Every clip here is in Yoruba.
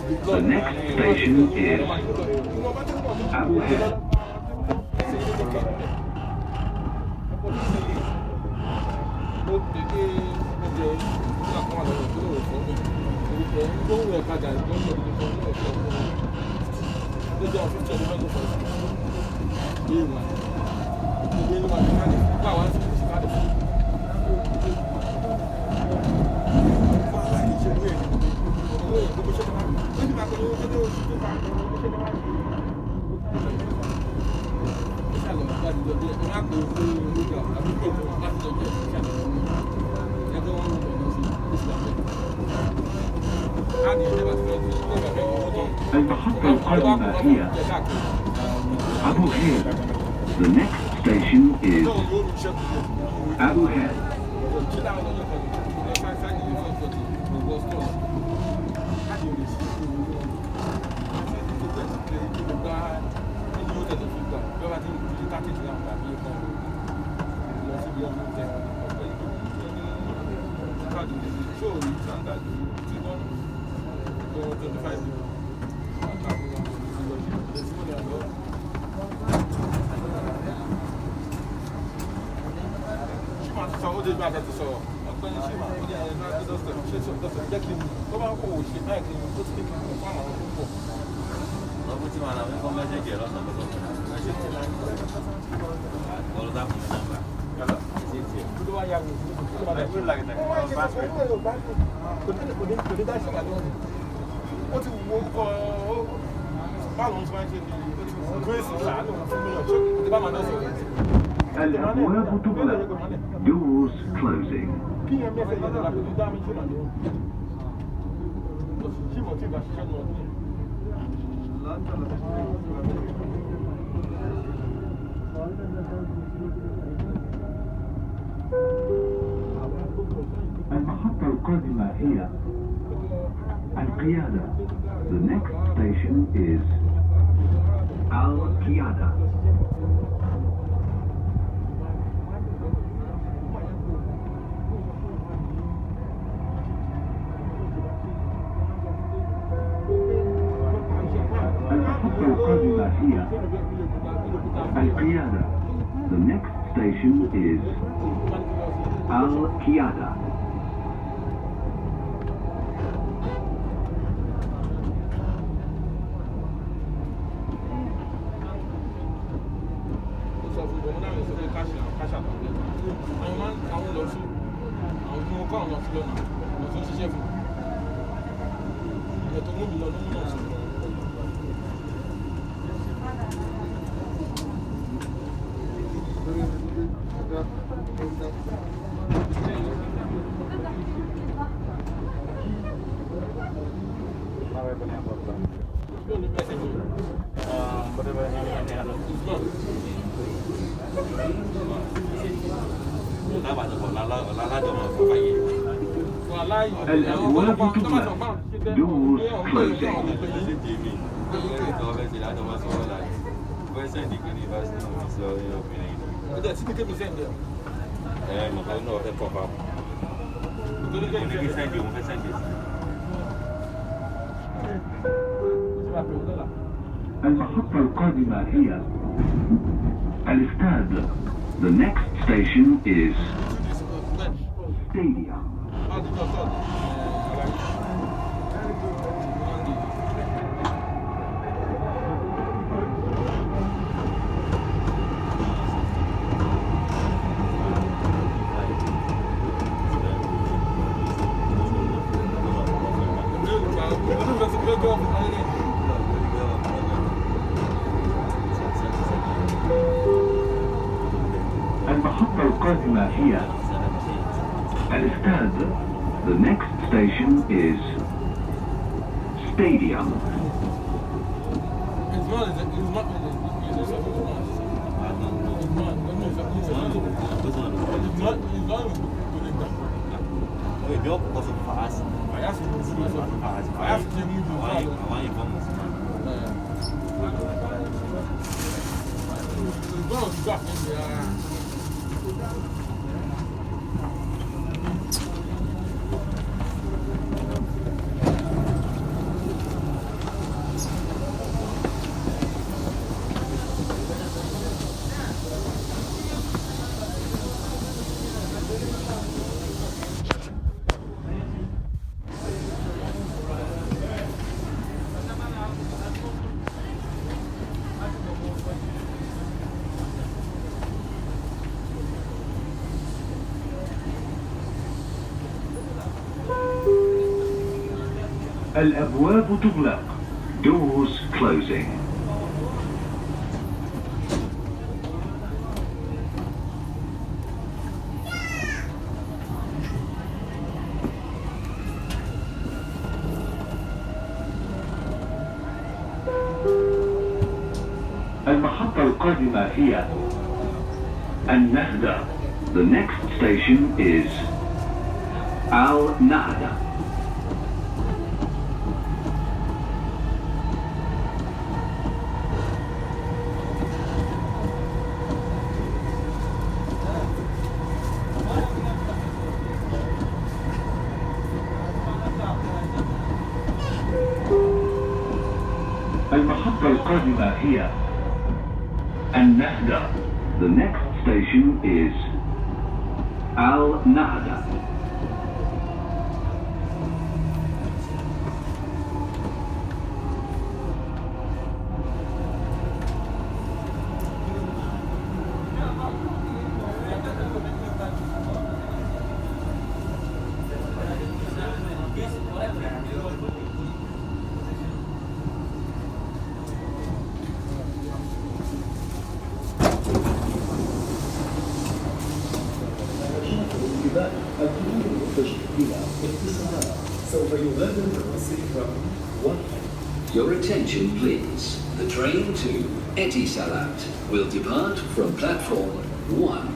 The next station is Abu Hair. المحطة القادمة هي أبو هير. The next station is Abu Hair. الأبواب تغلق. Doors closing. المحطة القادمة هي القيادة. The next station is Al-Qiyada. المحطة القادمة هي القيادة. The next station is Al-Qiyada. الأبواب تغلق. Doors closing. المحطة القادمة هي الاستاد. The next station is Stadium. المحطة القادمة هي الاستاد. The next station is Stadium. الأبواب تغلق. Doors closing. المحطة القادمة هي النهدة. The next station is Al Nahda. المحطة القادمة هي النهدة. The next station is Al Nahda. الطيور المتجهة اتصالات سوف يغادر الرصيف واحد. Your attention please. The train to Etisalat will depart from platform 1.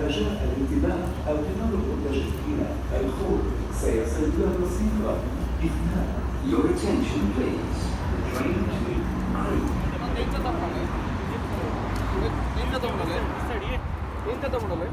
رجاء الانتباه القطار المتجه إلى الخروج سيصل إلى الرصيف 2. Your attention please. The train to Crewe. ಎಂತ ತಗೊಂಡಲೆ